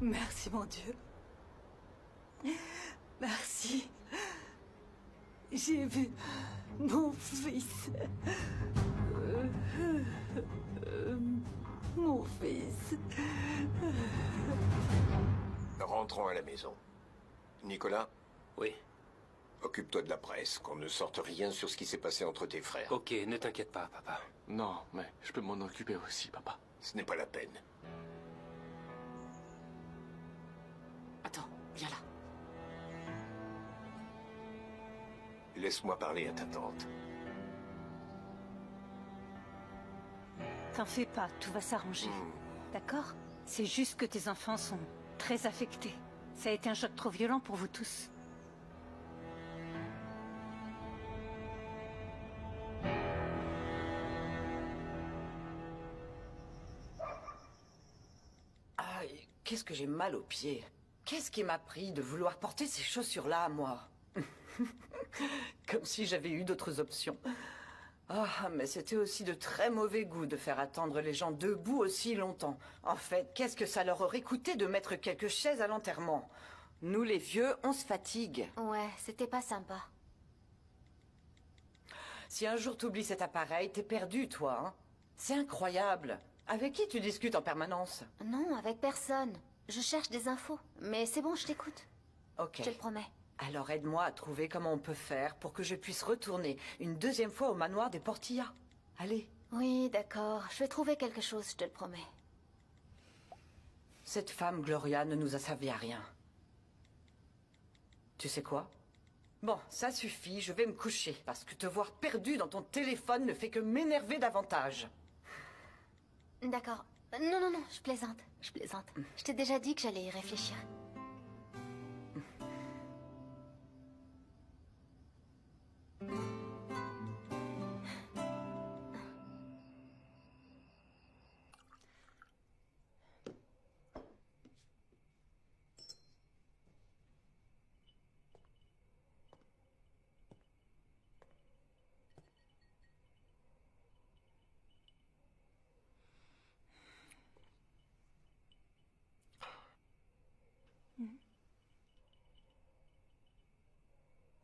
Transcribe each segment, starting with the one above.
Merci, mon Dieu. Merci. J'ai vu mon fils. Mon fils. Rentrons à la maison. Nicolas, Oui. occupe-toi de la presse, qu'on ne sorte rien sur ce qui s'est passé entre tes frères. Ok, ne t'inquiète pas, papa. Non, mais je peux m'en occuper aussi, papa. Ce n'est pas la peine. Attends, viens là. Laisse-moi parler à ta tante. T'en fais pas, tout va s'arranger. D'accord? C'est juste que tes enfants sont très affectés. Ça a été un choc trop violent pour vous tous. Aïe, qu'est-ce que j'ai mal aux pieds. Qu'est-ce qui m'a pris de vouloir porter ces chaussures-là, moi? Comme si j'avais eu d'autres options. Ah, mais c'était aussi de très mauvais goût de faire attendre les gens debout aussi longtemps. En fait, qu'est-ce que ça leur aurait coûté de mettre quelques chaises à l'enterrement? Nous, les vieux, on se fatigue. Ouais, c'était pas sympa. Si un jour t'oublies cet appareil, t'es perdu, toi. Hein? C'est incroyable. Avec qui tu discutes en permanence? Non, avec personne. Je cherche des infos. Mais c'est bon, je t'écoute. Ok. Je te le promets. Alors aide-moi à trouver comment on peut faire pour que je puisse retourner une deuxième fois au manoir des Portilla. Allez. Oui, d'accord. Je vais trouver quelque chose, je te le promets. Cette femme, Gloria, ne nous a servi à rien. Tu sais quoi? Bon, ça suffit, je vais me coucher, parce que te voir perdu dans ton téléphone ne fait que m'énerver davantage. D'accord. Non, non, non, je plaisante. Je plaisante. Je t'ai déjà dit que j'allais y réfléchir.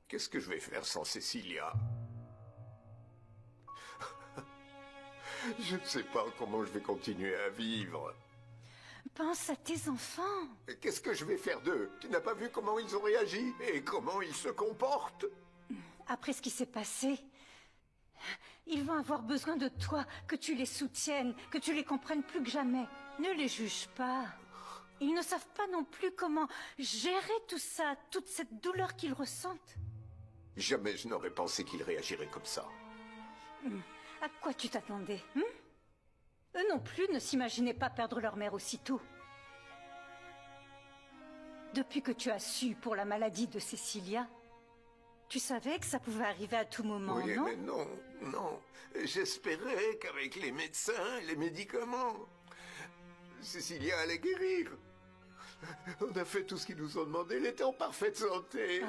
Qu'est-ce que je vais faire sans Cecilia? Je ne sais pas comment je vais continuer à vivre. Pense à tes enfants. Qu'est-ce que je vais faire d'eux? Tu n'as pas vu comment ils ont réagi et comment ils se comportent? Après ce qui s'est passé, ils vont avoir besoin de toi, que tu les soutiennes, que tu les comprennes plus que jamais. Ne les juge pas. Ils ne savent pas non plus comment gérer tout ça, toute cette douleur qu'ils ressentent. Jamais je n'aurais pensé qu'ils réagiraient comme ça. À quoi tu t'attendais, hein? Eux non plus ne s'imaginaient pas perdre leur mère aussitôt. Depuis que tu as su pour la maladie de Cecilia, tu savais que ça pouvait arriver à tout moment, Oui, non? mais non, non. J'espérais qu'avec les médecins et les médicaments, Cecilia allait guérir. On a fait tout ce qu'ils nous ont demandé, elle était en parfaite santé.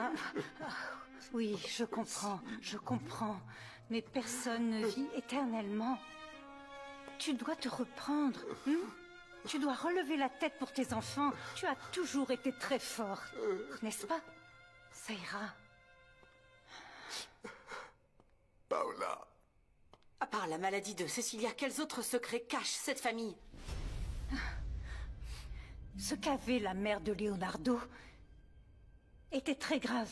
Oui, je comprends. Mais personne ne vit éternellement. Tu dois te reprendre, hein? Tu dois relever la tête pour tes enfants. Tu as toujours été très fort, n'est-ce pas? Ça ira. Paola. À part la maladie de Cecilia, quels autres secrets cache cette famille? Ce qu'avait la mère de Leonardo était très grave.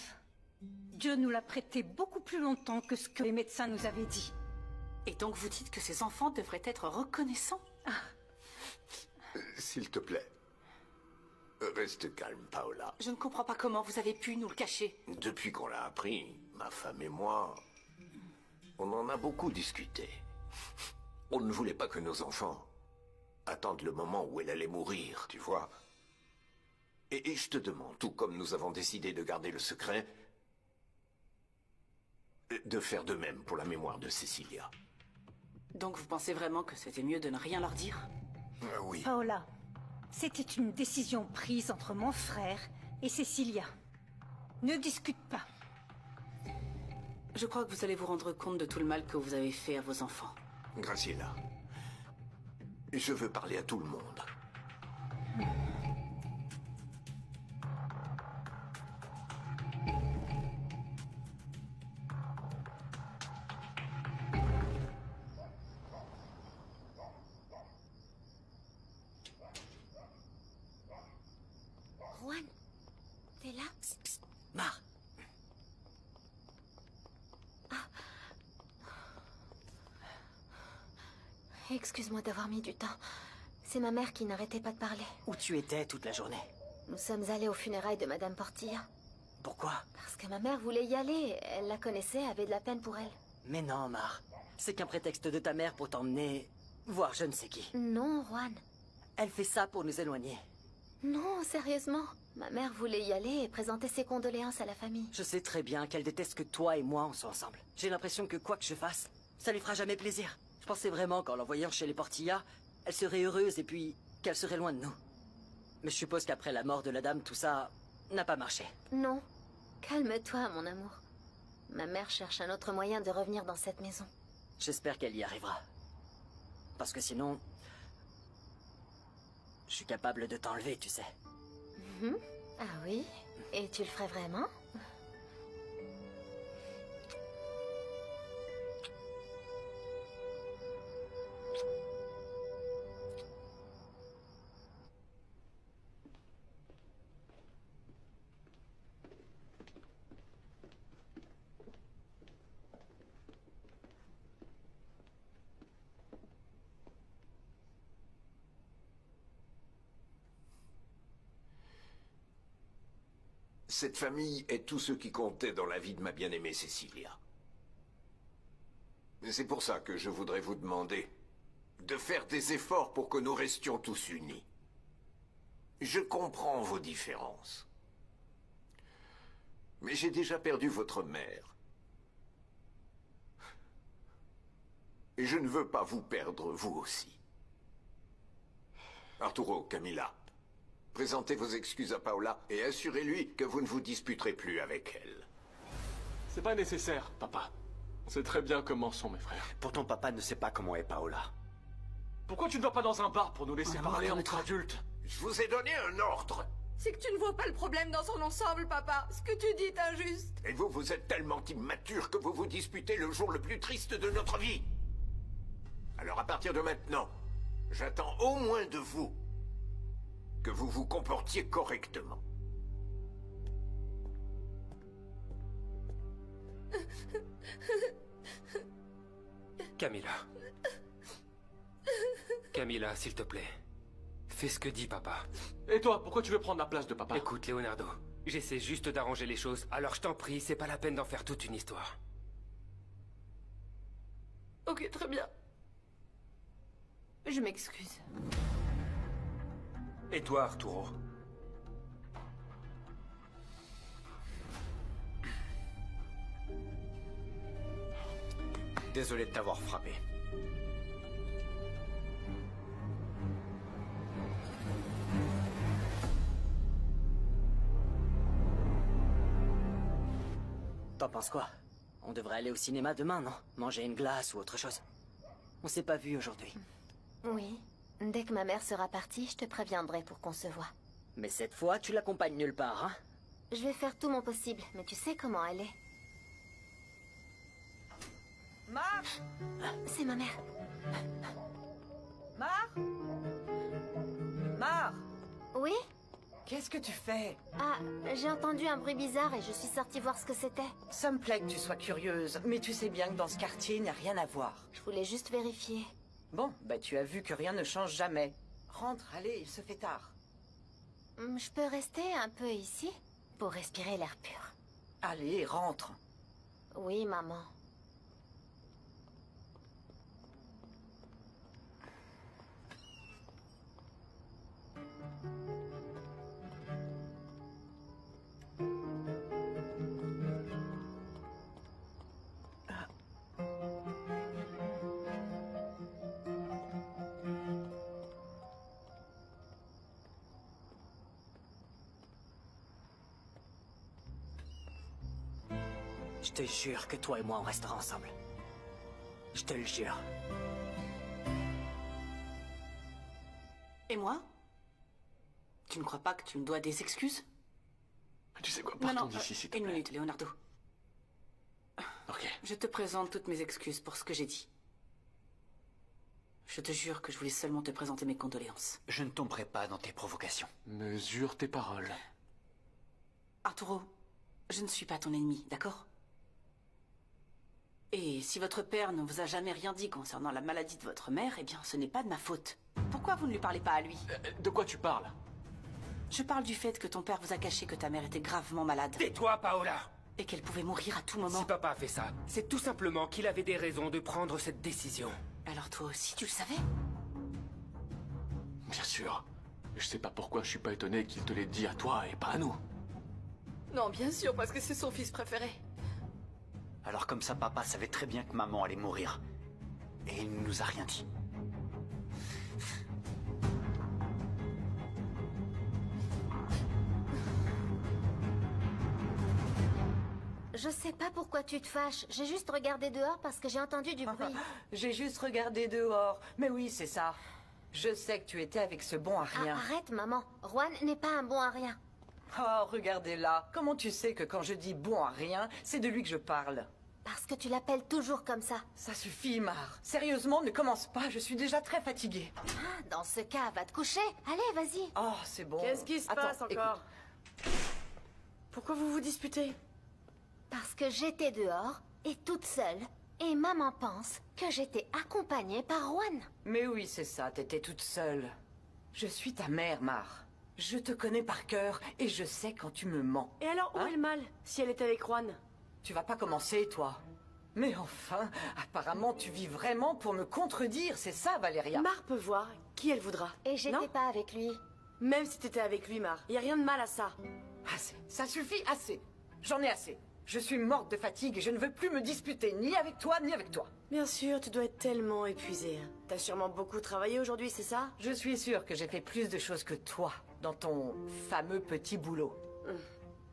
Dieu nous l'a prêté beaucoup plus longtemps que ce que les médecins nous avaient dit. Et donc vous dites que ces enfants devraient être reconnaissants? S'il te plaît, reste calme, Paola. Je ne comprends pas comment vous avez pu nous le cacher. Depuis qu'on l'a appris, ma femme et moi, on en a beaucoup discuté. On ne voulait pas que nos enfants attendent le moment où elle allait mourir, tu vois. Et je te demande, tout comme nous avons décidé de garder le secret, de faire de même pour la mémoire de Cecilia. Donc vous pensez vraiment que c'était mieux de ne rien leur dire? Oui. Paola, c'était une décision prise entre mon frère et Cecilia. Ne discute pas. Je crois que vous allez vous rendre compte de tout le mal que vous avez fait à vos enfants. Graciela, je veux parler à tout le monde. Excuse-moi d'avoir mis du temps. C'est ma mère qui n'arrêtait pas de parler. Où tu étais toute la journée? Nous sommes allés aux funérailles de Madame Portilla. Pourquoi? Parce que ma mère voulait y aller. Elle la connaissait, avait de la peine pour elle. Mais non, Mar. C'est qu'un prétexte de ta mère pour t'emmener... voir je ne sais qui. Non, Juan. Elle fait ça pour nous éloigner. Non, sérieusement. Ma mère voulait y aller et présenter ses condoléances à la famille. Je sais très bien qu'elle déteste que toi et moi on soit ensemble. J'ai l'impression que quoi que je fasse, ça lui fera jamais plaisir. Je pensais vraiment qu'en l'envoyant chez les Portilla, elle serait heureuse et puis qu'elle serait loin de nous. Mais je suppose qu'après la mort de la dame, tout ça n'a pas marché. Non. Calme-toi, mon amour. Ma mère cherche un autre moyen de revenir dans cette maison. J'espère qu'elle y arrivera. Parce que sinon... je suis capable de t'enlever, tu sais. Mhm. Ah oui? Et tu le ferais vraiment? Cette famille est tout ce qui comptait dans la vie de ma bien-aimée Cecilia. Et c'est pour ça que je voudrais vous demander de faire des efforts pour que nous restions tous unis. Je comprends vos différences. Mais j'ai déjà perdu votre mère. Et je ne veux pas vous perdre, vous aussi. Arturo, Camilla, présentez vos excuses à Paola et assurez-lui que vous ne vous disputerez plus avec elle. C'est pas nécessaire, papa. On sait très bien comment sont mes frères. Pourtant, papa ne sait pas comment est Paola. Pourquoi tu ne vas pas dans un bar pour nous laisser parler entre adultes? Je vous ai donné un ordre. C'est que tu ne vois pas le problème dans son ensemble, papa. Ce que tu dis est injuste. Et vous, vous êtes tellement immature que vous vous disputez le jour le plus triste de notre vie. Alors à partir de maintenant, j'attends au moins de vous que vous vous comportiez correctement. Camilla. Camilla, s'il te plaît. Fais ce que dit papa. Et toi, pourquoi tu veux prendre la place de papa? Écoute, Leonardo, j'essaie juste d'arranger les choses, alors je t'en prie, c'est pas la peine d'en faire toute une histoire. Ok, très bien. Je m'excuse. Et toi, Arturo? Désolé de t'avoir frappé. T'en penses quoi? On devrait aller au cinéma demain, non? Manger une glace ou autre chose. On s'est pas vu aujourd'hui. Oui. Dès que ma mère sera partie, je te préviendrai pour qu'on se voie. Mais cette fois, tu l'accompagnes nulle part, hein? Je vais faire tout mon possible, mais tu sais comment elle est. Mar! C'est ma mère. Mar? Mar! Oui? Qu'est-ce que tu fais? Ah, j'ai entendu un bruit bizarre et je suis sortie voir ce que c'était. Ça me plaît que tu sois curieuse, mais tu sais bien que dans ce quartier, il n'y a rien à voir. Je voulais juste vérifier. Bon, bah tu as vu que rien ne change jamais. Rentre, allez, il se fait tard. Je peux rester un peu ici pour respirer l'air pur. Allez, rentre. Oui, maman. Je te jure que toi et moi, on restera ensemble. Je te le jure. Et moi? Tu ne crois pas que tu me dois des excuses? Tu sais quoi, Non, partons non, d'ici, s'il te une plaît. minute, Leonardo. Ok. Je te présente toutes mes excuses pour ce que j'ai dit. Je te jure que je voulais seulement te présenter mes condoléances. Je ne tomberai pas dans tes provocations. Mesure tes paroles. Arturo, je ne suis pas ton ennemi, d'accord? Et si votre père ne vous a jamais rien dit concernant la maladie de votre mère, eh bien, ce n'est pas de ma faute. Pourquoi vous ne lui parlez pas à lui? De quoi tu parles? Je parle du fait que ton père vous a caché que ta mère était gravement malade. Tais-toi, Paola! Et qu'elle pouvait mourir à tout moment. Si papa a fait ça, c'est tout simplement qu'il avait des raisons de prendre cette décision. Alors toi aussi, tu le savais? Bien sûr. Je sais pas pourquoi je suis pas étonné qu'il te l'ait dit à toi et pas à nous. Non, bien sûr, parce que c'est son fils préféré. Alors comme ça, papa savait très bien que maman allait mourir. Et il ne nous a rien dit. Je sais pas pourquoi tu te fâches. J'ai juste regardé dehors parce que j'ai entendu du bruit. J'ai juste regardé dehors. Mais oui, c'est ça. Je sais que tu étais avec ce bon à rien. Arrête, maman. Juan n'est pas un bon à rien. Oh, regardez là. Comment tu sais que quand je dis bon à rien, c'est de lui que je parle? Parce que tu l'appelles toujours comme ça. Ça suffit, Mar. Sérieusement, ne commence pas. Je suis déjà très fatiguée. Ah, dans ce cas, va te coucher. Allez, vas-y. Oh, c'est bon. Qu'est-ce qui se passe encore? Pourquoi vous vous disputez? Parce que j'étais dehors et toute seule. Et maman pense que j'étais accompagnée par Juan. Mais oui, c'est ça. T'étais toute seule. Je suis ta mère, Mar. Je te connais par cœur et je sais quand tu me mens. Et alors, où est le mal, si elle est avec Juan? Tu vas pas commencer, toi. Mais enfin, apparemment, tu vis vraiment pour me contredire, c'est ça, Valéria? Mar peut voir qui elle voudra. Et j'étais Non? pas avec lui. Même si t'étais avec lui, Mar. Y a rien de mal à ça. Assez. Ça suffit, assez. J'en ai assez. Je suis morte de fatigue et je ne veux plus me disputer, ni avec toi, ni avec toi. Bien sûr, tu dois être tellement épuisée. T'as sûrement beaucoup travaillé aujourd'hui, c'est ça? Je suis sûre que j'ai fait plus de choses que toi dans ton fameux petit boulot.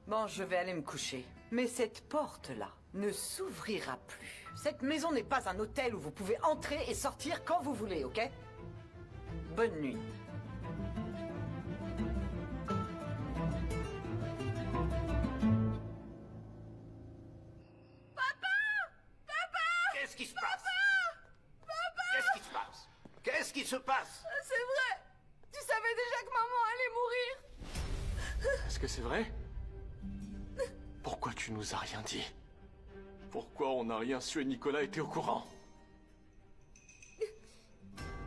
Bon, je vais aller me coucher. Mais cette porte-là ne s'ouvrira plus. Cette maison n'est pas un hôtel où vous pouvez entrer et sortir quand vous voulez, ok? Bonne nuit. Qu'est-ce qui se passe? Qu'est-ce qui se passe? Qu'est-ce qui se passe? C'est vrai! Tu savais déjà que maman allait mourir! Est-ce que c'est vrai? Pourquoi tu nous as rien dit? Pourquoi on n'a rien su et Nicolas était au courant?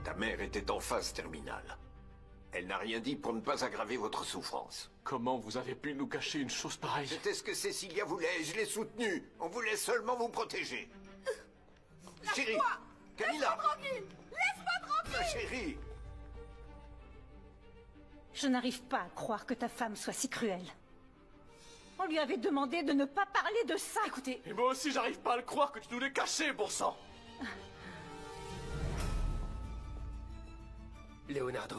Ta mère était en phase terminale. Elle n'a rien dit pour ne pas aggraver votre souffrance. Comment vous avez pu nous cacher une chose pareille? C'était ce que Cécilia voulait et je l'ai soutenue. On voulait seulement vous protéger. Chérie! Camilla! Laisse-moi tranquille! Ma chérie! Je n'arrive pas à croire que ta femme soit si cruelle. On lui avait demandé de ne pas parler de ça. Écoutez, Et moi aussi, j'arrive pas à le croire que tu nous l'aies caché, bon sang! Leonardo.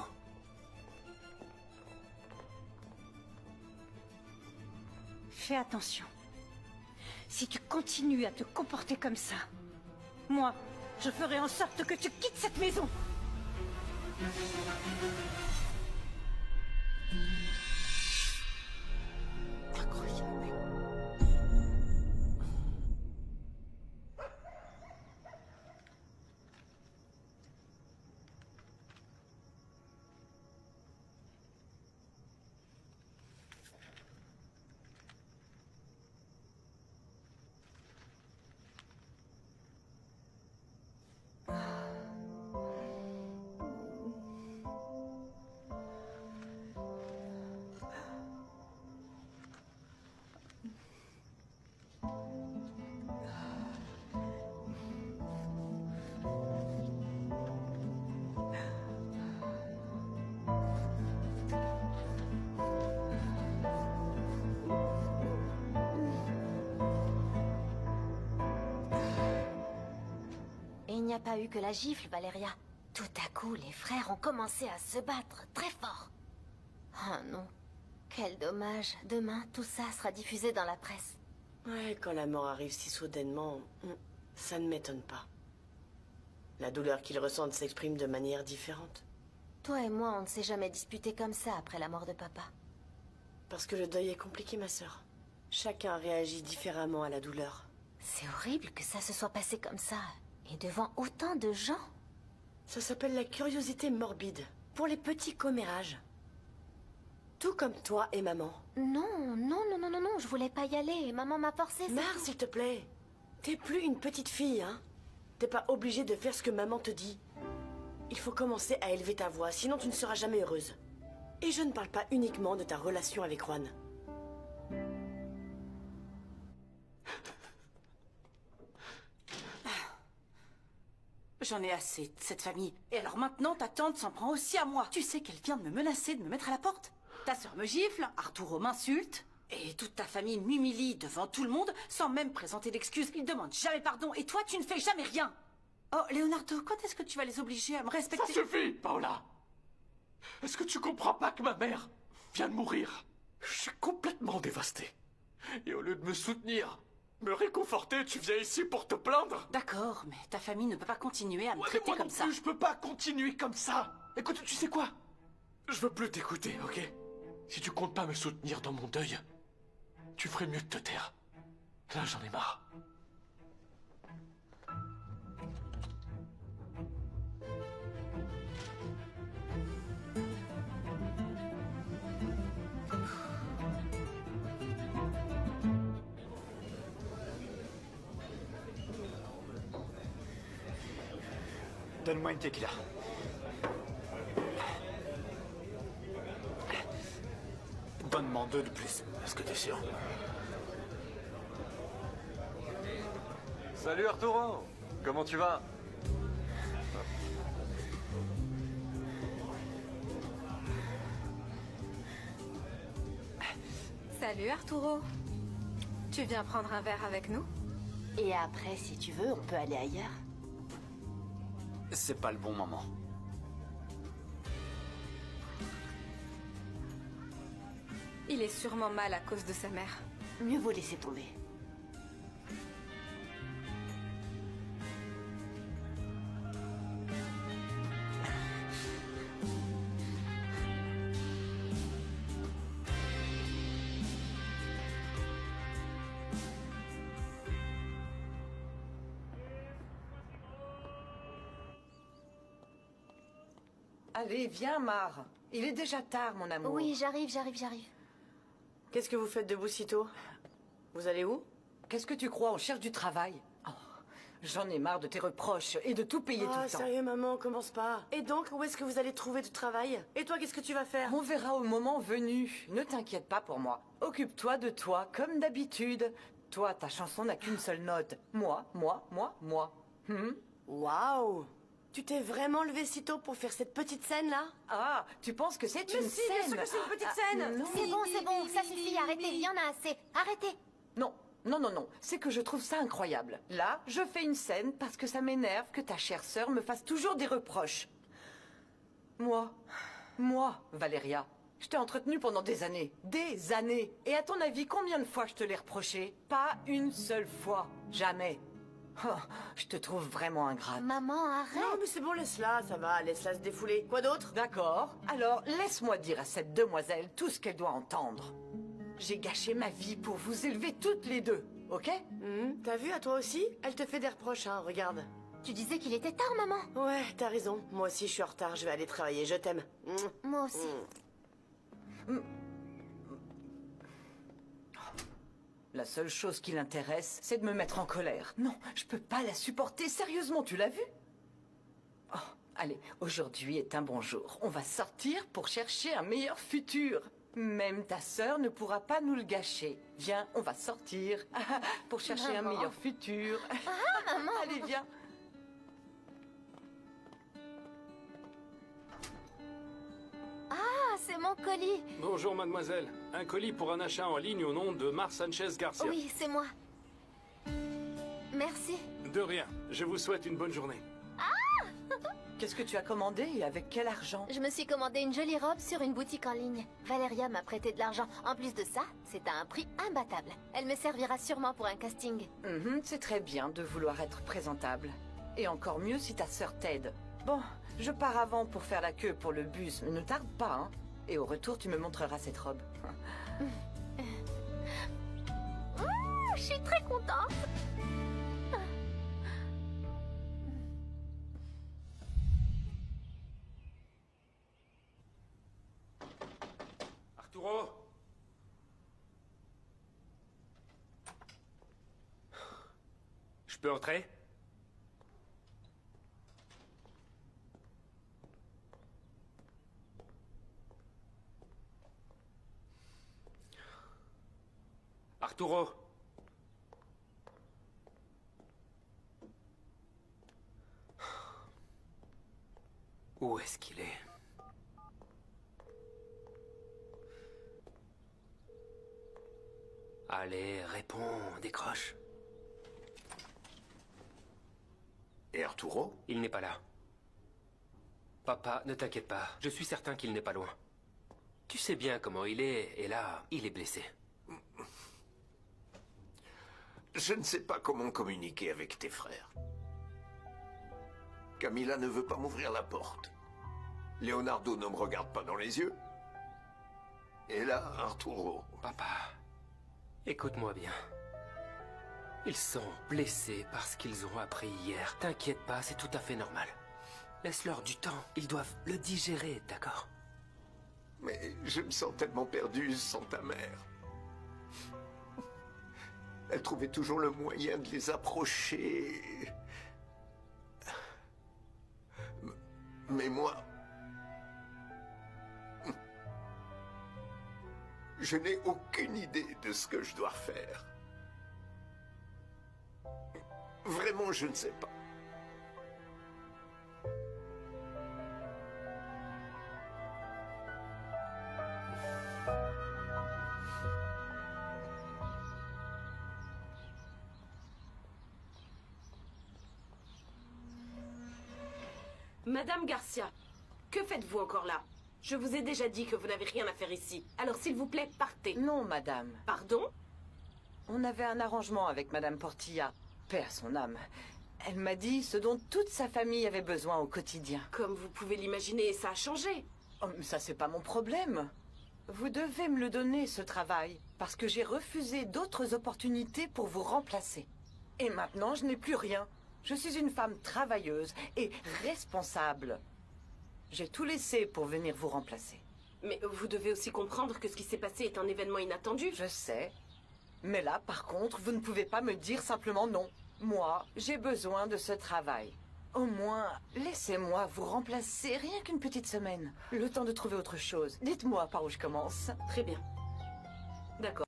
Fais attention. Si tu continues à te comporter comme ça, moi, je ferai en sorte que tu quittes cette maison. Et il n'y a pas eu que la gifle, Valéria. Tout à coup, les frères ont commencé à se battre très fort. Oh non. Quel dommage. Demain, tout ça sera diffusé dans la presse. Ouais, quand la mort arrive si soudainement, ça ne m'étonne pas. La douleur qu'ils ressentent s'exprime de manière différente. Toi et moi, on ne s'est jamais disputé comme ça après la mort de papa. Parce que le deuil est compliqué, ma sœur. Chacun réagit différemment à la douleur. C'est horrible que ça se soit passé comme ça. Et devant autant de gens. Ça s'appelle la curiosité morbide. Pour les petits commérages. Tout comme toi et maman. Non, je voulais pas y aller. Maman m'a forcé. Mar, s'il te plaît. T'es plus une petite fille, hein? T'es pas obligée de faire ce que maman te dit. Il faut commencer à élever ta voix, sinon tu ne seras jamais heureuse. Et je ne parle pas uniquement de ta relation avec Juan. J'en ai assez de cette famille. Et alors maintenant, ta tante s'en prend aussi à moi. Tu sais qu'elle vient de me menacer de me mettre à la porte. Ta sœur me gifle, Arturo m'insulte, et toute ta famille m'humilie devant tout le monde sans même présenter d'excuses. Ils demandent jamais pardon, et toi, tu ne fais jamais rien. Oh, Leonardo, quand est-ce que tu vas les obliger à me respecter? Ça suffit, Paola! Est-ce que tu comprends pas que ma mère vient de mourir? Je suis complètement dévasté. Et au lieu de me soutenir, me réconforter, tu viens ici pour te plaindre? D'accord, mais ta famille ne peut pas continuer à me Ouais, mais traiter moi comme non ça. plus, je peux pas continuer comme ça. Écoute, tu sais quoi? Je veux plus t'écouter, ok? Si tu comptes pas me soutenir dans mon deuil, tu ferais mieux de te taire. Là, j'en ai marre. Donne-moi une tequila. Donne-moi 2 de plus. Est-ce que t'es sûr? Salut Arturo, comment tu vas? Salut Arturo. Tu viens prendre un verre avec nous? Et après, si tu veux, on peut aller ailleurs. C'est pas le bon moment. Il est sûrement mal à cause de sa mère. Mieux vaut laisser tomber. Allez, viens, Mar. Il est déjà tard, mon amour. Oui, j'arrive. Qu'est-ce que vous faites debout si tôt? Vous allez où? Qu'est-ce que tu crois? On cherche du travail. Oh, j'en ai marre de tes reproches et de tout payer tout le temps. Sérieux, maman, commence pas. Et donc, où est-ce que vous allez trouver du travail? Et toi, qu'est-ce que tu vas faire? On verra au moment venu. Ne t'inquiète pas pour moi. Occupe-toi de toi, comme d'habitude. Toi, ta chanson n'a qu'une seule note. Moi. Waouh! Tu t'es vraiment levé si tôt pour faire cette petite scène-là? Ah, tu penses que c'est une scène? bien sûr que c'est une petite scène! Non. C'est bon, ça suffit, arrêtez, il y en a assez. Arrêtez. Non, c'est que je trouve ça incroyable. Là, je fais une scène parce que ça m'énerve que ta chère sœur me fasse toujours des reproches. Moi, Valéria, je t'ai entretenue pendant des années. Des années. Et à ton avis, combien de fois je te l'ai reproché? Pas une seule fois. Jamais. Oh, je te trouve vraiment ingrate. Maman, arrête. Non, mais c'est bon, laisse-la, ça va, laisse-la se défouler. Quoi d'autre? D'accord. Alors, laisse-moi dire à cette demoiselle tout ce qu'elle doit entendre. J'ai gâché ma vie pour vous élever toutes les deux, ok? T'as vu, à toi aussi? Elle te fait des reproches, hein, regarde. Tu disais qu'il était tard, maman. Ouais, t'as raison. Moi aussi, je suis en retard, je vais aller travailler, je t'aime. Moi aussi. La seule chose qui l'intéresse, c'est de me mettre en colère. Non, je peux pas la supporter, sérieusement, tu l'as vu? Oh, allez, aujourd'hui est un bon jour. On va sortir pour chercher un meilleur futur. Même ta sœur ne pourra pas nous le gâcher. Viens, on va sortir pour chercher un meilleur futur. Ah, maman. Allez, viens. Ah, c'est mon colis. Bonjour mademoiselle. Un colis pour un achat en ligne au nom de Mar Sanchez Garcia. Oui, c'est moi. Merci. De rien. Je vous souhaite une bonne journée. Qu'est-ce que tu as commandé et avec quel argent? Je me suis commandé une jolie robe sur une boutique en ligne. Valéria m'a prêté de l'argent. En plus de ça, c'est à un prix imbattable. Elle me servira sûrement pour un casting. C'est très bien de vouloir être présentable. Et encore mieux si ta sœur t'aide. Bon, je pars avant pour faire la queue pour le bus, mais ne tarde pas, hein. Et au retour, tu me montreras cette robe. Je suis très contente. Arturo? peux entrer? Arturo. Où est-ce qu'il est? Allez, réponds, décroche. Et Arturo? Il n'est pas là. Papa, ne t'inquiète pas. Je suis certain qu'il n'est pas loin. Tu sais bien comment il est, et là, il est blessé. Je ne sais pas comment communiquer avec tes frères. Camilla ne veut pas m'ouvrir la porte. Leonardo ne me regarde pas dans les yeux. Et là, Arturo... Papa, écoute-moi bien. Ils sont blessés parce qu'ils ont appris hier. T'inquiète pas, c'est tout à fait normal. Laisse-leur du temps, ils doivent le digérer, d'accord? Mais je me sens tellement perdu sans ta mère. Elle trouvait toujours le moyen de les approcher. Mais moi... Je n'ai aucune idée de ce que je dois faire. Vraiment, je ne sais pas. Madame Garcia, que faites-vous encore là? Je vous ai déjà dit que vous n'avez rien à faire ici. Alors s'il vous plaît, partez. Non, madame. Pardon? On avait un arrangement avec madame Portilla. Paix à son âme. Elle m'a dit ce dont toute sa famille avait besoin au quotidien. Comme vous pouvez l'imaginer, ça a changé. Oh, mais ça, c'est pas mon problème. Vous devez me le donner, ce travail, parce que j'ai refusé d'autres opportunités pour vous remplacer. Et maintenant, je n'ai plus rien. Je suis une femme travailleuse et responsable. J'ai tout laissé pour venir vous remplacer. Mais vous devez aussi comprendre que ce qui s'est passé est un événement inattendu. Je sais. Mais là, par contre, vous ne pouvez pas me dire simplement non. Moi, j'ai besoin de ce travail. Au moins, laissez-moi vous remplacer rien qu'une petite semaine. Le temps de trouver autre chose. Dites-moi par où je commence. Très bien. D'accord.